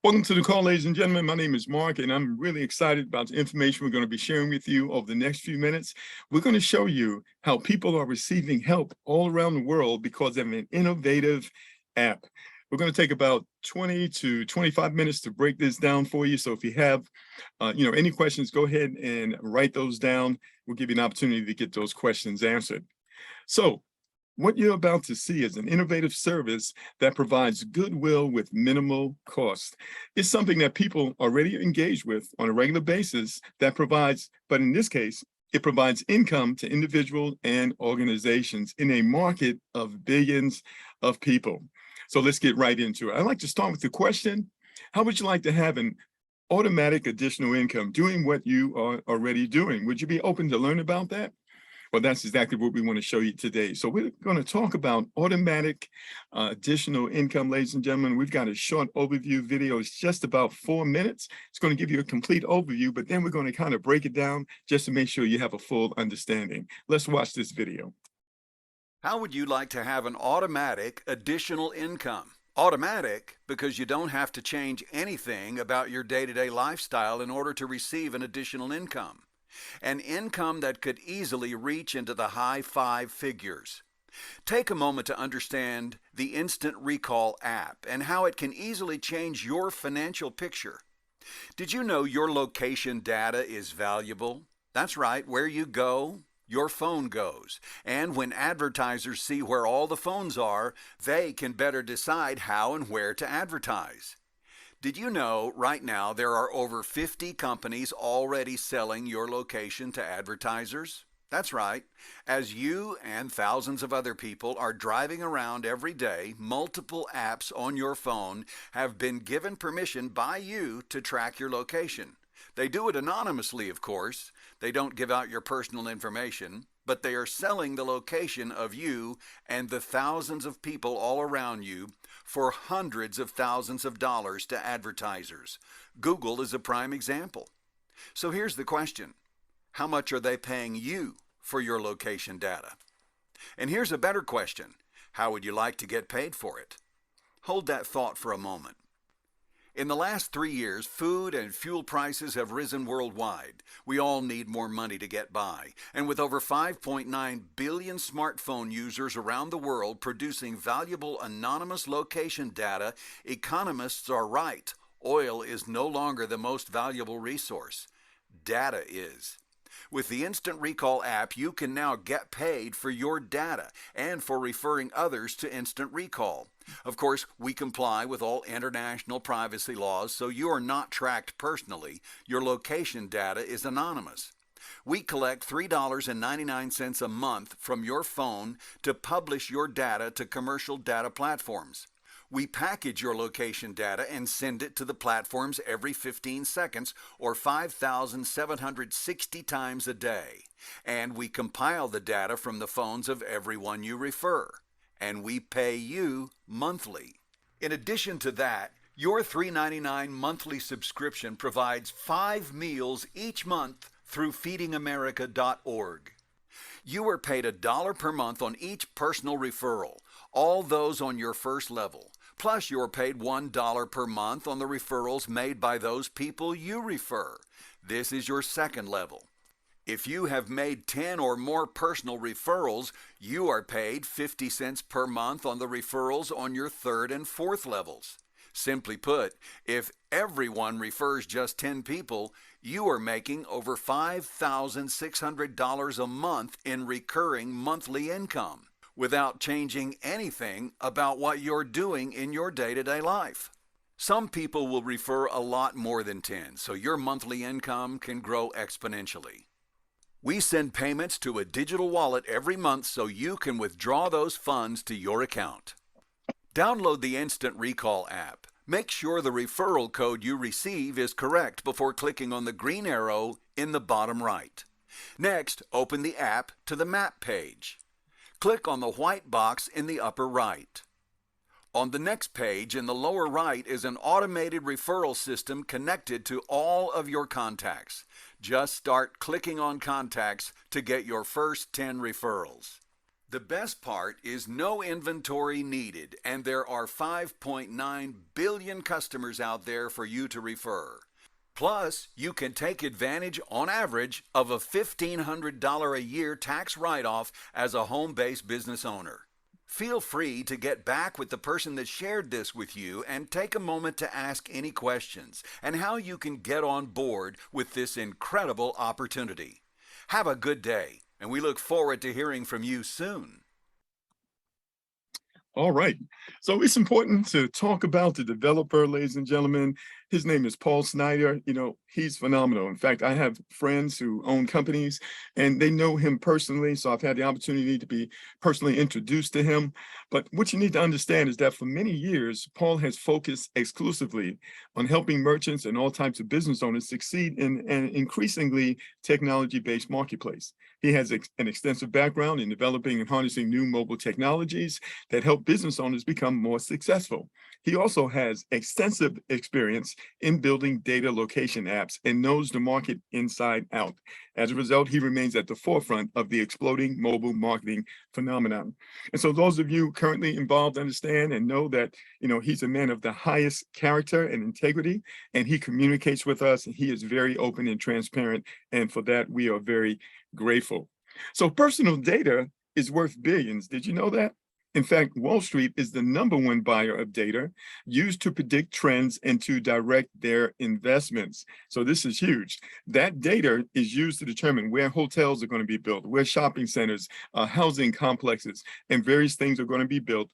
Welcome to the call, ladies and gentlemen. My name is Mark, and I'm really excited about the information we're going to be sharing with you over the next few minutes. We're going to show you how people are receiving help all around the world because of an innovative app. We're going to take about 20 to 25 minutes to break this down for you. So if you have, any questions, go ahead and write those down. We'll give you an opportunity to get those questions answered. So what you're about to see is an innovative service that provides goodwill with minimal cost. It's something that people already engage with on a regular basis that provides, but in this case, it provides income to individuals and organizations in a market of billions of people. So let's get right into it. I'd like to start with the question, how would you like to have an automatic additional income doing what you are already doing? Would you be open to learn about that? Well, that's exactly what we want to show you today. So we're going to talk about automatic additional income, ladies and gentlemen. We've got a short overview video. It's just about 4 minutes. It's going to give you a complete overview, but then we're going to kind of break it down just to make sure you have a full understanding. Let's watch this video. How would you like to have an automatic additional income? Automatic because you don't have to change anything about your day-to-day lifestyle in order to receive an additional income. An income that could easily reach into the high five figures. Take a moment to understand the Instant Recall app and how it can easily change your financial picture. Did you know your location data is valuable? That's right, where you go, your phone goes. And when advertisers see where all the phones are, they can better decide how and where to advertise. Did you know right now there are over 50 companies already selling your location to advertisers? That's right. As you and thousands of other people are driving around every day, multiple apps on your phone have been given permission by you to track your location. They do it anonymously, of course. They don't give out your personal information, but they are selling the location of you and the thousands of people all around you for hundreds of thousands of dollars to advertisers. Google is a prime example. So here's the question. How much are they paying you for your location data? And here's a better question. How would you like to get paid for it? Hold that thought for a moment. In the last 3 years, food and fuel prices have risen worldwide. We all need more money to get by. And with over 5.9 billion smartphone users around the world producing valuable anonymous location data, economists are right. Oil is no longer the most valuable resource. Data is. With the Instant Recall app, you can now get paid for your data and for referring others to Instant Recall. Of course, we comply with all international privacy laws, so you are not tracked personally. Your location data is anonymous. We collect $3.99 a month from your phone to publish your data to commercial data platforms. We package your location data and send it to the platforms every 15 seconds or 5,760 times a day. And we compile the data from the phones of everyone you refer. And we pay you monthly. In addition to that, your $3.99 monthly subscription provides 5 meals each month through feedingamerica.org. You are paid $1 per month on each personal referral, all those on your first level. Plus, you're paid $1 per month on the referrals made by those people you refer. This is your second level. If you have made 10 or more personal referrals, you are paid 50 cents per month on the referrals on your third and fourth levels. Simply put, if everyone refers just 10 people, you are making over $5,600 a month in recurring monthly income, without changing anything about what you're doing in your day-to-day life. Some people will refer a lot more than 10, so your monthly income can grow exponentially. We send payments to a digital wallet every month so you can withdraw those funds to your account. Download the Instant Recall app. Make sure the referral code you receive is correct before clicking on the green arrow in the bottom right. Next, open the app to the map page. Click on the white box in the upper right. On the next page in the lower right is an automated referral system connected to all of your contacts. Just start clicking on contacts to get your first 10 referrals. The best part is no inventory needed, and there are 5.9 billion customers out there for you to refer. Plus, you can take advantage, on average, of a $1,500 a year tax write-off as a home-based business owner. Feel free to get back with the person that shared this with you and take a moment to ask any questions and how you can get on board with this incredible opportunity. Have a good day, and we look forward to hearing from you soon. All right. So it's important to talk about the developer, ladies and gentlemen. His name is Paul Snyder. You know, he's phenomenal. In fact, I have friends who own companies and they know him personally. So I've had the opportunity to be personally introduced to him. But what you need to understand is that for many years, Paul has focused exclusively on helping merchants and all types of business owners succeed in an increasingly technology-based marketplace. He has an extensive background in developing and harnessing new mobile technologies that help business owners become more successful. He also has extensive experience in building data location apps and knows the market inside out. As a result, he remains at the forefront of the exploding mobile marketing phenomenon. And so those of you currently involved understand and know that, you know, he's a man of the highest character and integrity, and he communicates with us, and he is very open and transparent. And for that, we are very grateful. So personal data is worth billions. Did you know that? In fact, Wall Street is the #1 buyer of data used to predict trends and to direct their investments. So this is huge. That data is used to determine where hotels are going to be built, where shopping centers, housing complexes, and various things are going to be built.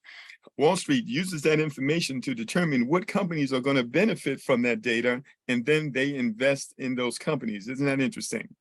Wall Street uses that information to determine what companies are going to benefit from that data, and then they invest in those companies. Isn't that interesting?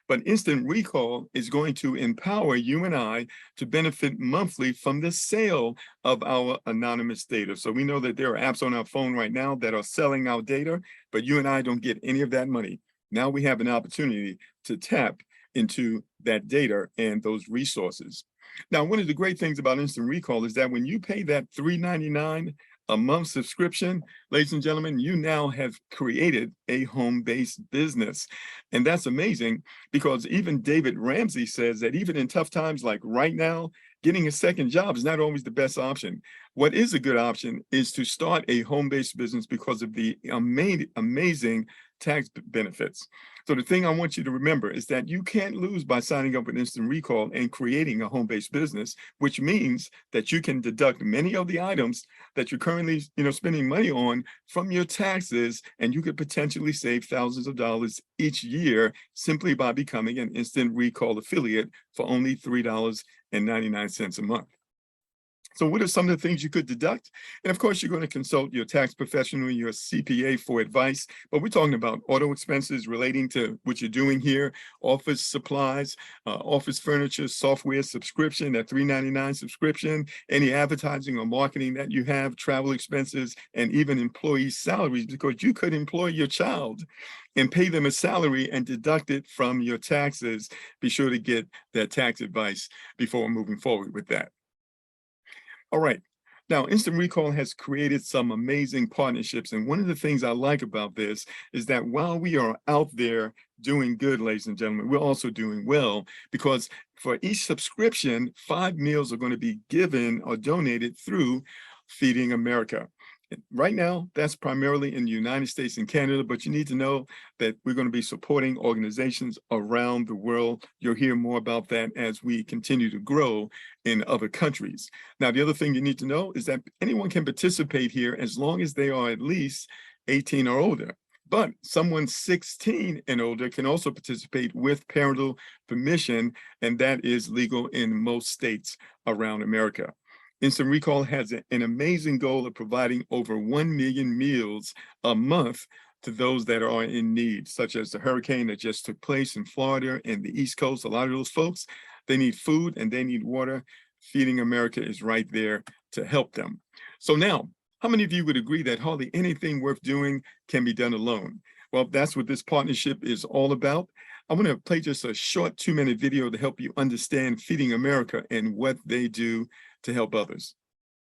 But Instant Recall is going to empower you and I to benefit monthly from the sale of our anonymous data. So we know that there are apps on our phone right now that are selling our data, but you and I don't get any of that money. Now we have an opportunity to tap into that data and those resources. Now, one of the great things about Instant Recall is that when you pay that $3.99 a month subscription, ladies and gentlemen, you now have created a home-based business. And that's amazing because even David Ramsey says that even in tough times like right now, getting a second job is not always the best option. What is a good option is to start a home-based business because of the amazing tax benefits. So the thing I want you to remember is that you can't lose by signing up with Instant Recall and creating a home-based business, which means that you can deduct many of the items that you're currently, spending money on from your taxes, and you could potentially save thousands of dollars each year simply by becoming an Instant Recall affiliate for only $3.99 a month. So what are some of the things you could deduct? And of course, you're going to consult your tax professional, your CPA for advice, but we're talking about auto expenses relating to what you're doing here, office supplies, office furniture, software subscription, that $3.99 subscription, any advertising or marketing that you have, travel expenses, and even employee salaries, because you could employ your child and pay them a salary and deduct it from your taxes. Be sure to get that tax advice before moving forward with that. All right. Now, Instant Recall has created some amazing partnerships. And one of the things I like about this is that while we are out there doing good, ladies and gentlemen, we're also doing well, because for each subscription, 5 meals are going to be given or donated through Feeding America. Right now, that's primarily in the United States and Canada, but you need to know that we're going to be supporting organizations around the world. You'll hear more about that as we continue to grow in other countries. Now, the other thing you need to know is that anyone can participate here as long as they are at least 18 or older. But someone 16 and older can also participate with parental permission, and that is legal in most states around America. Instant Recall has an amazing goal of providing over 1 million meals a month to those that are in need, such as the hurricane that just took place in Florida and the East Coast. A lot of those folks, they need food and they need water. Feeding America is right there to help them. So now, how many of you would agree that hardly anything worth doing can be done alone? Well, that's what this partnership is all about. I want to play just a short 2-minute video to help you understand Feeding America and what they do to help others.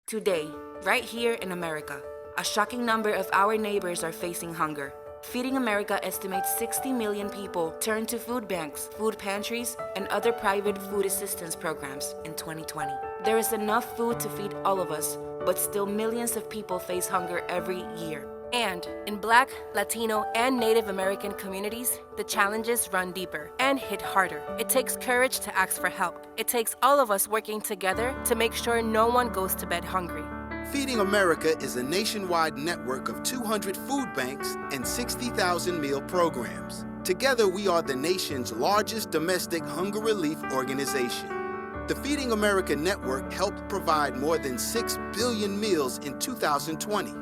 Today, right here in America, a shocking number of our neighbors are facing hunger. Feeding America estimates 60 million people turn to food banks, food pantries, and other private food assistance programs in 2020. There is enough food to feed all of us, but still millions of people face hunger every year. And in Black, Latino, and Native American communities, the challenges run deeper and hit harder. It takes courage to ask for help. It takes all of us working together to make sure no one goes to bed hungry. Feeding America is a nationwide network of 200 food banks and 60,000 meal programs. Together, we are the nation's largest domestic hunger relief organization. The Feeding America network helped provide more than 6 billion meals in 2020.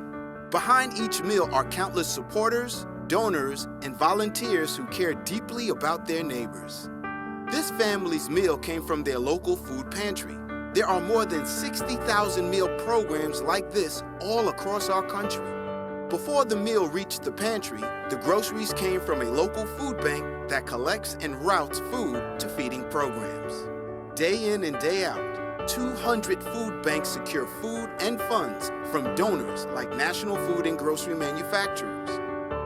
Behind each meal are countless supporters, donors, and volunteers who care deeply about their neighbors. This family's meal came from their local food pantry. There are more than 60,000 meal programs like this all across our country. Before the meal reached the pantry, the groceries came from a local food bank that collects and routes food to feeding programs. Day in and day out, 200 food banks secure food and funds from donors like national food and grocery manufacturers,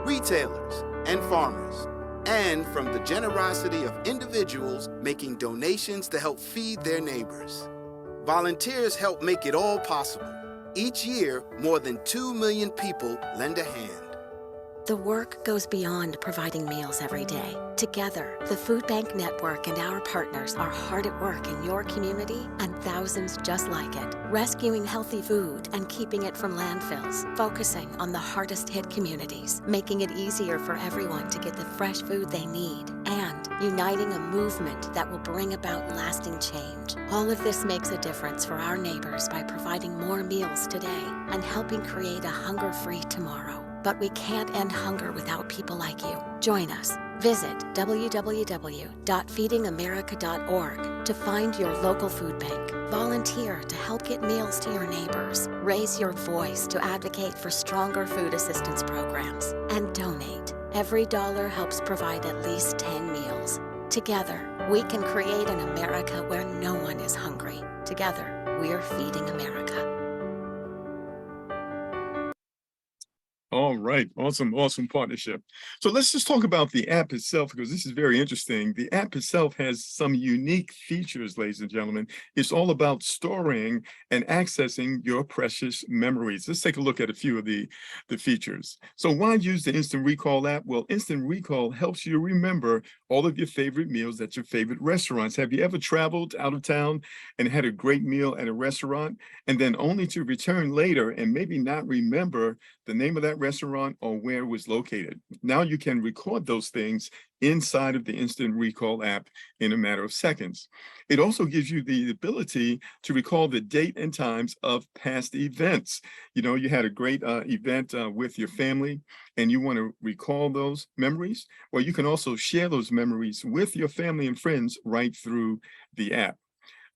retailers, and farmers, and from the generosity of individuals making donations to help feed their neighbors. Volunteers help make it all possible. Each year, more than 2 million people lend a hand. The work goes beyond providing meals every day. Together, the Food Bank Network and our partners are hard at work in your community and thousands just like it, rescuing healthy food and keeping it from landfills, focusing on the hardest hit communities, making it easier for everyone to get the fresh food they need, and uniting a movement that will bring about lasting change. All of this makes a difference for our neighbors by providing more meals today and helping create a hunger-free tomorrow. But we can't end hunger without people like you. Join us. Visit www.feedingamerica.org to find your local food bank. Volunteer to help get meals to your neighbors. Raise your voice to advocate for stronger food assistance programs. And donate. Every dollar helps provide at least 10 meals. Together, we can create an America where no one is hungry. Together, we're feeding America. All right, awesome partnership. So let's just talk about the app itself, because this is very interesting. The app itself has some unique features, ladies and gentlemen. It's all about storing and accessing your precious memories. Let's take a look at a few of the features. So why use the Instant Recall app? Well, Instant Recall helps you remember all of your favorite meals at your favorite restaurants. Have you ever traveled out of town and had a great meal at a restaurant, and then only to return later and maybe not remember the name of that restaurant or where it was located? Now you can record those things inside of the Instant Recall app in a matter of seconds. It also gives you the ability to recall the date and times of past events. You know, you had a great event with your family and you want to recall those memories. Well, you can also share those memories with your family and friends right through the app.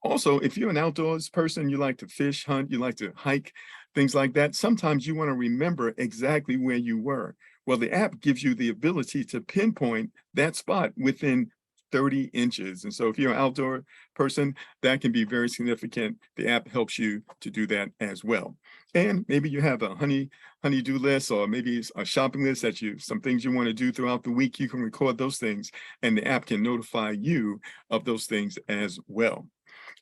Also, if you're an outdoors person, you like to fish, hunt, you like to hike, things like that, sometimes you want to remember exactly where you were. Well, the app gives you the ability to pinpoint that spot within 30 inches. And so if you're an outdoor person, that can be very significant. The app helps you to do that as well. And maybe you have a honey-do list, or maybe a shopping list that some things you want to do throughout the week. You can record those things and the app can notify you of those things as well.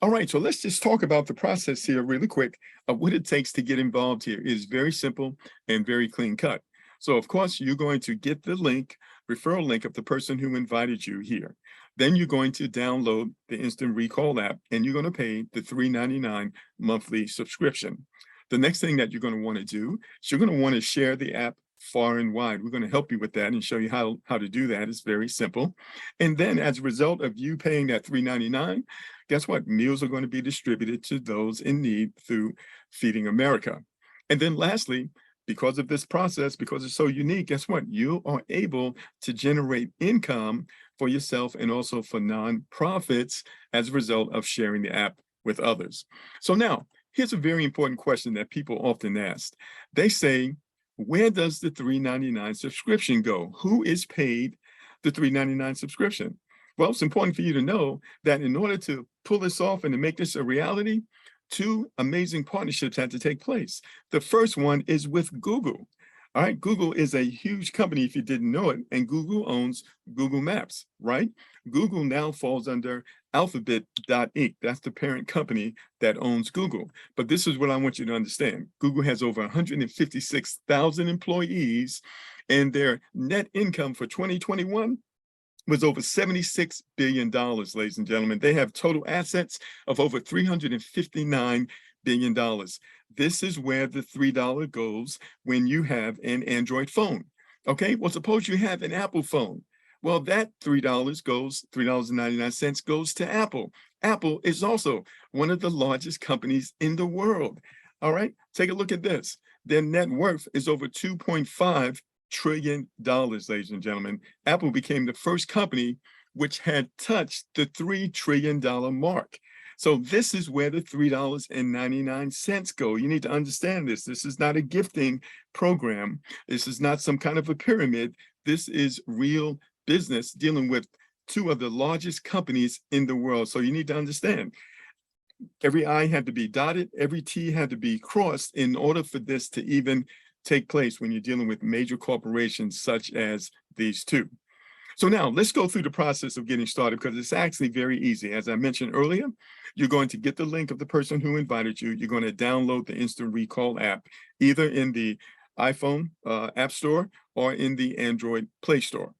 All right, so let's just talk about the process here really quick of what it takes to get involved here. It is very simple and very clean cut. So of course, you're going to get the link, referral link of the person who invited you here. Then you're going to download the Instant Recall app and you're going to pay the $3.99 monthly subscription. The next thing that you're going to want to do is you're going to want to share the app far and wide. We're going to help you with that and show you how to do that. It's very simple. And then as a result of you paying that $3.99, guess what? Meals are going to be distributed to those in need through Feeding America. And then lastly, because of this process, because it's so unique, guess what? You are able to generate income for yourself and also for nonprofits as a result of sharing the app with others. So now, here's a very important question that people often ask. They say, where does the $3.99 subscription go? Who is paid the $3.99 subscription? Well, it's important for you to know that in order to pull this off and to make this a reality, two amazing partnerships had to take place. The first one is with Google. All right, Google is a huge company if you didn't know it, and Google owns Google Maps, right? Google now falls under Alphabet Inc. That's the parent company that owns Google. But this is what I want you to understand. Google has over 156,000 employees, and their net income for 2021 was over $76 billion, ladies and gentlemen. They have total assets of over $359 billion. This is where the $3 goes when you have an Android phone. Okay, well, suppose you have an Apple phone. Well, that $3 goes, $3.99 goes to Apple. Apple is also one of the largest companies in the world. All right, take a look at this. Their net worth is over $2.5 trillion, ladies and gentlemen. Apple became the first company which had touched the $3 trillion mark. So this is where the $3.99 go. You need to understand this. This is not a gifting program. This is not some kind of a pyramid. This is real business dealing with two of the largest companies in the world. So you need to understand, every I had to be dotted, every T had to be crossed in order for this to even take place when you're dealing with major corporations such as these two. So now let's go through the process of getting started, because it's actually very easy. As I mentioned earlier, you're going to get the link of the person who invited you. You're going to download the Instant Recall app, either in the iPhone App Store or in the Android Play Store.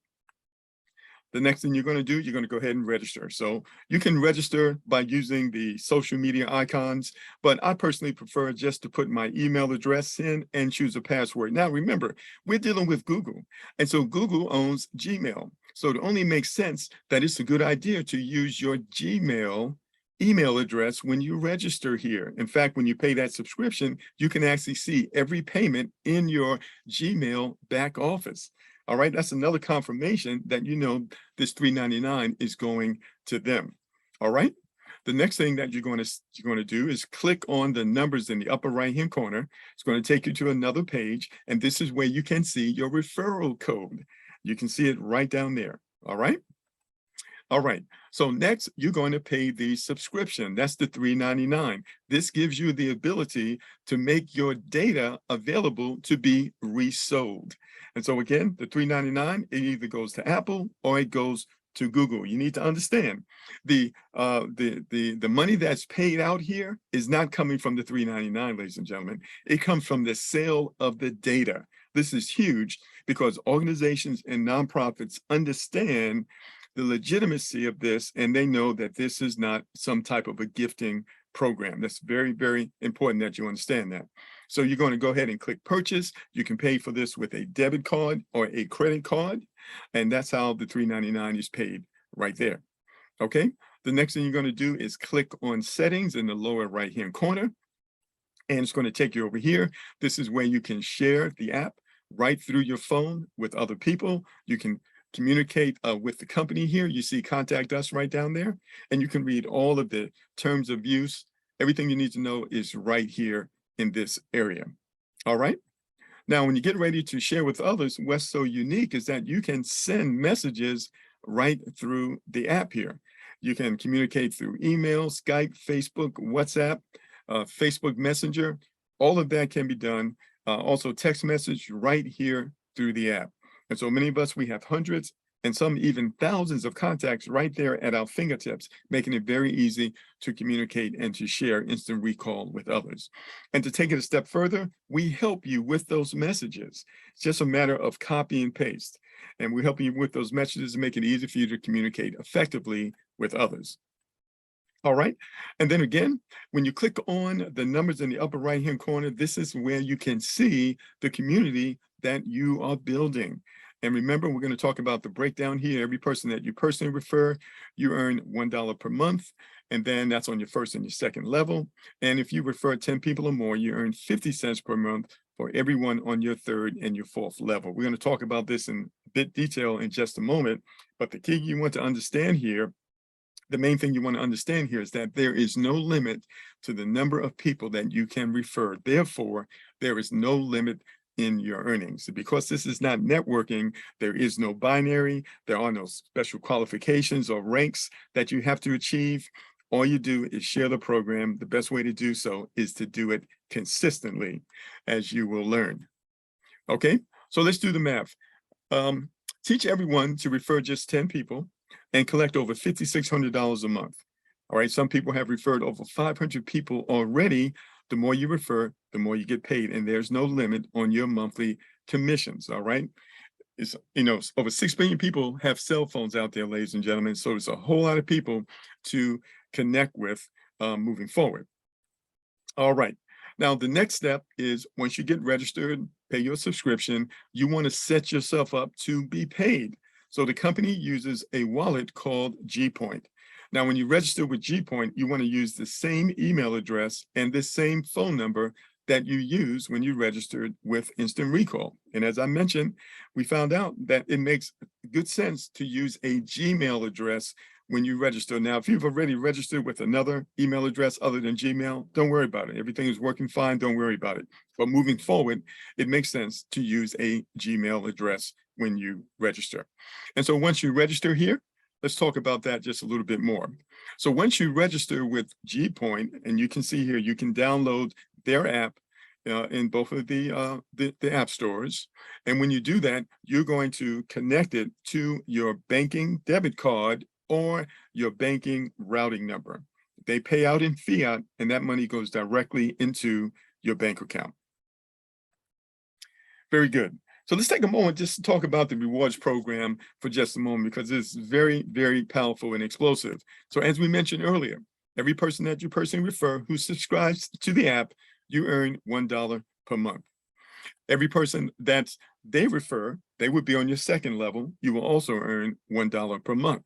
The next thing you're going to do, you're going to go ahead and register. So you can register by using the social media icons, but I personally prefer just to put my email address in and choose a password. Now, remember, we're dealing with Google, and so Google owns Gmail. So it only makes sense that it's a good idea to use your Gmail email address when you register here. In fact, when you pay that subscription, you can actually see every payment in your Gmail back office. All right, that's another confirmation that you know this $3.99 is going to them. All right. The next thing that you're going to do is click on the numbers in the upper right-hand corner. It's going to take you to another page, and this is where you can see your referral code. You can see it right down there. All right. All right. So next, you're going to pay the subscription. That's the $3.99. This gives you the ability to make your data available to be resold. And so again, the $3.99, it either goes to Apple or it goes to Google. You need to understand the money that's paid out here is not coming from the $3.99, ladies and gentlemen. It comes from the sale of the data. This is huge because organizations and nonprofits understand the legitimacy of this, and they know that this is not some type of a gifting program. That's very, very important that you understand that. So you're going to go ahead and click purchase. You can pay for this with a debit card or a credit card, and that's how the $3.99 is paid right there. Okay. The next thing you're going to do is click on settings in the lower right-hand corner, and it's going to take you over here. This is where you can share the app right through your phone with other people. You can communicate with the company here. You see contact us right down there, and you can read all of the terms of use. Everything you need to know is right here in this area. All right. Now, when you get ready to share with others, what's so unique is that you can send messages right through the app here. You can communicate through email, Skype, Facebook, WhatsApp, Facebook Messenger. All of that can be done. Also text message right here through the app. And so many of us, we have hundreds and some even thousands of contacts right there at our fingertips, making it very easy to communicate and to share Instant Recall with others. And to take it a step further, we help you with those messages. It's just a matter of copy and paste. And we help you with those messages to make it easy for you to communicate effectively with others. All right. And then again, when you click on the numbers in the upper right-hand corner, this is where you can see the community that you are building. And remember, we're going to talk about the breakdown here. Every person that you personally refer, you earn $1 per month. And then that's on your first and your second level. And if you refer 10 people or more, you earn 50 cents per month for everyone on your third and your fourth level. We're going to talk about this in a bit detail in just a moment. But the key you want to understand here, the main thing you want to understand here is that there is no limit to the number of people that you can refer. Therefore, there is no limit in your earnings. Because this is not networking, there is no binary, there are no special qualifications or ranks that you have to achieve. All you do is share the program. The best way to do so is to do it consistently, as you will learn. Okay, so let's do the math. Teach everyone to refer just 10 people and collect over $5,600 a month. All right, some people have referred over 500 people already. The more you refer, the more you get paid, and there's no limit on your monthly commissions. All right, it's, over 6 billion people have cell phones out there, ladies and gentlemen. So it's a whole lot of people to connect with moving forward. All right. Now, the next step is once you get registered, pay your subscription, you want to set yourself up to be paid. So the company uses a wallet called GPoint. Now, when you register with GPoint, you want to use the same email address and the same phone number that you use when you registered with Instant Recall. And as I mentioned, we found out that it makes good sense to use a Gmail address when you register. Now, if you've already registered with another email address other than Gmail, don't worry about it. Everything is working fine. Don't worry about it. But moving forward, it makes sense to use a Gmail address when you register. And so once you register here, let's talk about that just a little bit more. So once you register with GPoint, and you can see here, you can download their app in both of the app stores. And when you do that, you're going to connect it to your banking debit card or your banking routing number. They pay out in fiat, and that money goes directly into your bank account. Very good. So let's take a moment just to talk about the rewards program for just a moment, because it's very, very powerful and explosive. So as we mentioned earlier, every person that you personally refer who subscribes to the app, you earn $1 per month. Every person that they refer, they would be on your second level. You will also earn $1 per month.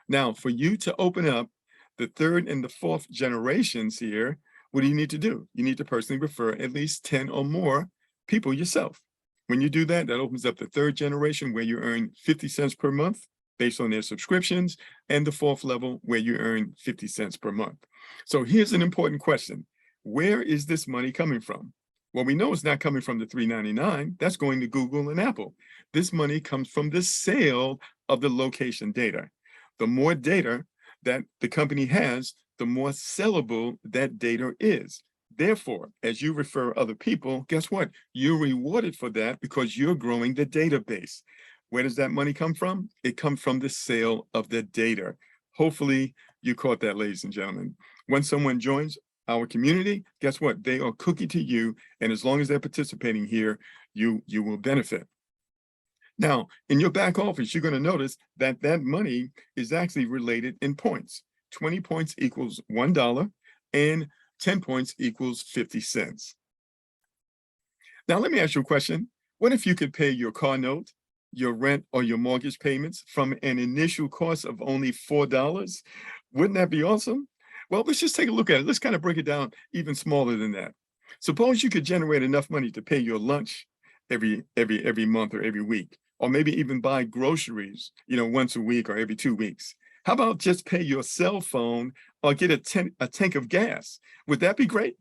Now, for you to open up the third and the fourth generations here, what do you need to do? You need to personally refer at least 10 or more people yourself. When you do that, that opens up the third generation where you earn 50 cents per month based on their subscriptions, and the fourth level where you earn 50 cents per month. So here's an important question. Where is this money coming from? Well, we know it's not coming from the $3.99. That's going to Google and Apple. This money comes from the sale of the location data. The more data that the company has, the more sellable that data is. Therefore, as you refer other people, guess what? You're rewarded for that because you're growing the database. Where does that money come from? It comes from the sale of the data. Hopefully, you caught that, ladies and gentlemen. When someone joins our community, guess what? They are cookie to you, and as long as they're participating here, you will benefit. Now, in your back office, you're going to notice that that money is actually related in points. 20 points equals $1, and 10 points equals 50 cents. Now, let me ask you a question. What if you could pay your car note, your rent, or your mortgage payments from an initial cost of only $4? Wouldn't that be awesome? Well, let's just take a look at it. Let's kind of break it down even smaller than that. Suppose you could generate enough money to pay your lunch every month or every week, or maybe even buy groceries, once a week or every 2 weeks. How about just pay your cell phone or get a tank of gas? Would that be great?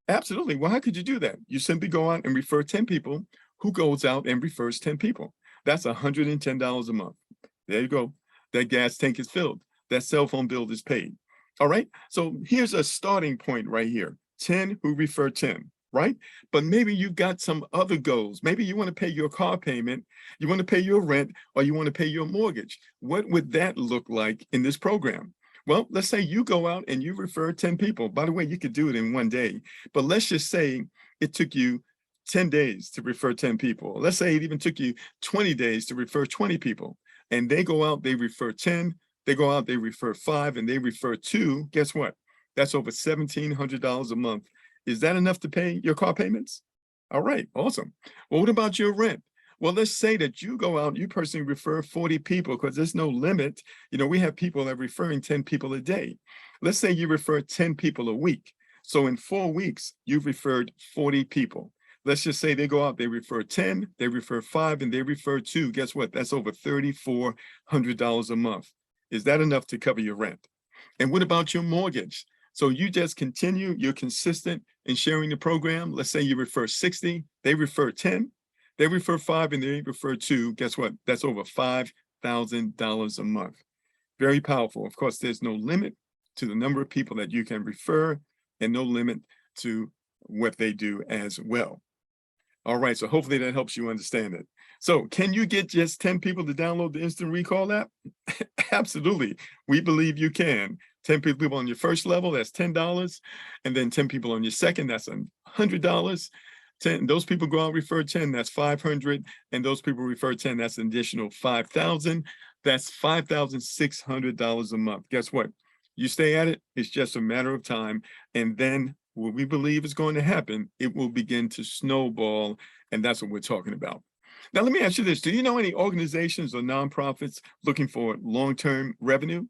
Absolutely. Well, how could you do that? You simply go out and refer 10 people who goes out and refers 10 people. That's $110 a month. There you go. That gas tank is filled. That cell phone bill is paid. All right. So here's a starting point right here. 10 who refer 10, right? But maybe you've got some other goals. Maybe you want to pay your car payment, you want to pay your rent, or you want to pay your mortgage. What would that look like in this program? Well, let's say you go out and you refer 10 people. By the way, you could do it in one day, but let's just say it took you 10 days to refer 10 people. Let's say it even took you 20 days to refer 20 people. And they go out, they refer 10, they go out, they refer 5, and they refer 2. Guess what? That's over $1,700 a month. Is that enough to pay your car payments? All right, awesome. Well, what about your rent? Well, let's say that you go out, you personally refer 40 people, because there's no limit. We have people that are referring 10 people a day. Let's say you refer 10 people a week. So in 4 weeks, you've referred 40 people. Let's just say they go out, they refer 10, they refer 5, and they refer 2. Guess what? That's over $3,400 a month. Is that enough to cover your rent? And what about your mortgage? So you just continue, you're consistent in sharing the program. Let's say you refer 60, they refer 10, they refer 5, and they refer 2. Guess what? That's over $5,000 a month. Very powerful. Of course, there's no limit to the number of people that you can refer, and no limit to what they do as well. All right, so hopefully that helps you understand it. So can you get just 10 people to download the Instant Recall app? Absolutely. We believe you can. 10 people on your first level, that's $10. And then 10 people on your second, that's $100. 10, those people go out and refer 10, that's 500. And those people refer 10, that's an additional 5,000. That's $5,600 a month. Guess what? You stay at it, it's just a matter of time. And then what we believe is going to happen, it will begin to snowball. And that's what we're talking about. Now, let me ask you this. Do you know any organizations or nonprofits looking for long-term revenue?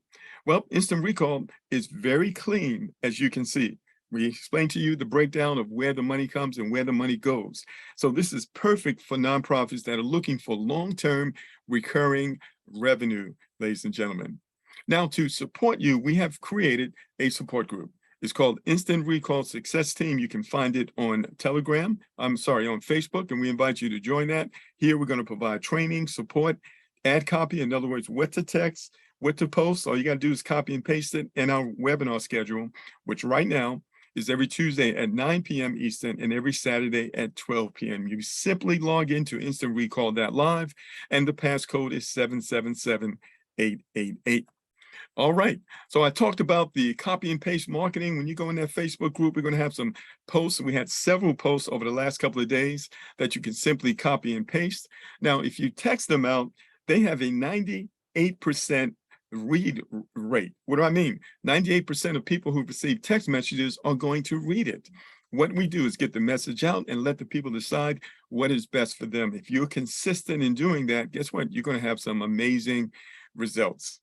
Well, Instant Recall is very clean, as you can see. We explained to you the breakdown of where the money comes and where the money goes. So this is perfect for nonprofits that are looking for long-term recurring revenue, ladies and gentlemen. Now, to support you, we have created a support group. It's called Instant Recall Success Team. You can find it on Telegram. On Facebook, and we invite you to join that. Here, we're going to provide training, support, ad copy. In other words, what to text, what to post. All you got to do is copy and paste it in our webinar schedule, which right now is every Tuesday at 9 p.m. Eastern and every Saturday at 12 p.m. You simply log into Instant Recall.live, and the passcode is 777888. All right, so I talked about the copy and paste marketing. When you go in that Facebook group, we're going to have some posts. We had several posts over the last couple of days that you can simply copy and paste. Now, if you text them out, they have a 98% read rate. What do I mean? 98% of people who receive text messages are going to read it. What we do is get the message out and let the people decide what is best for them. If you're consistent in doing that, guess what? You're going to have some amazing results.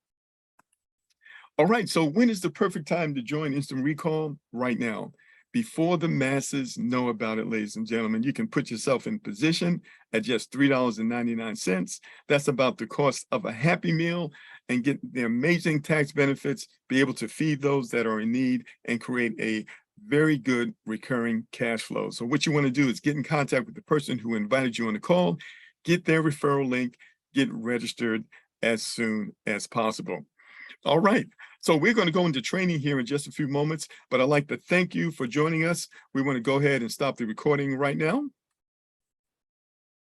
All right, so when is the perfect time to join Instant Recall? Right now, before the masses know about it, ladies and gentlemen. You can put yourself in position at just $3.99. That's about the cost of a Happy Meal, and get the amazing tax benefits, be able to feed those that are in need, and create a very good recurring cash flow. So what you want to do is get in contact with the person who invited you on the call, get their referral link, get registered as soon as possible. All right, so we're going to go into training here in just a few moments, but I'd like to thank you for joining us. We want to go ahead and stop the recording right now.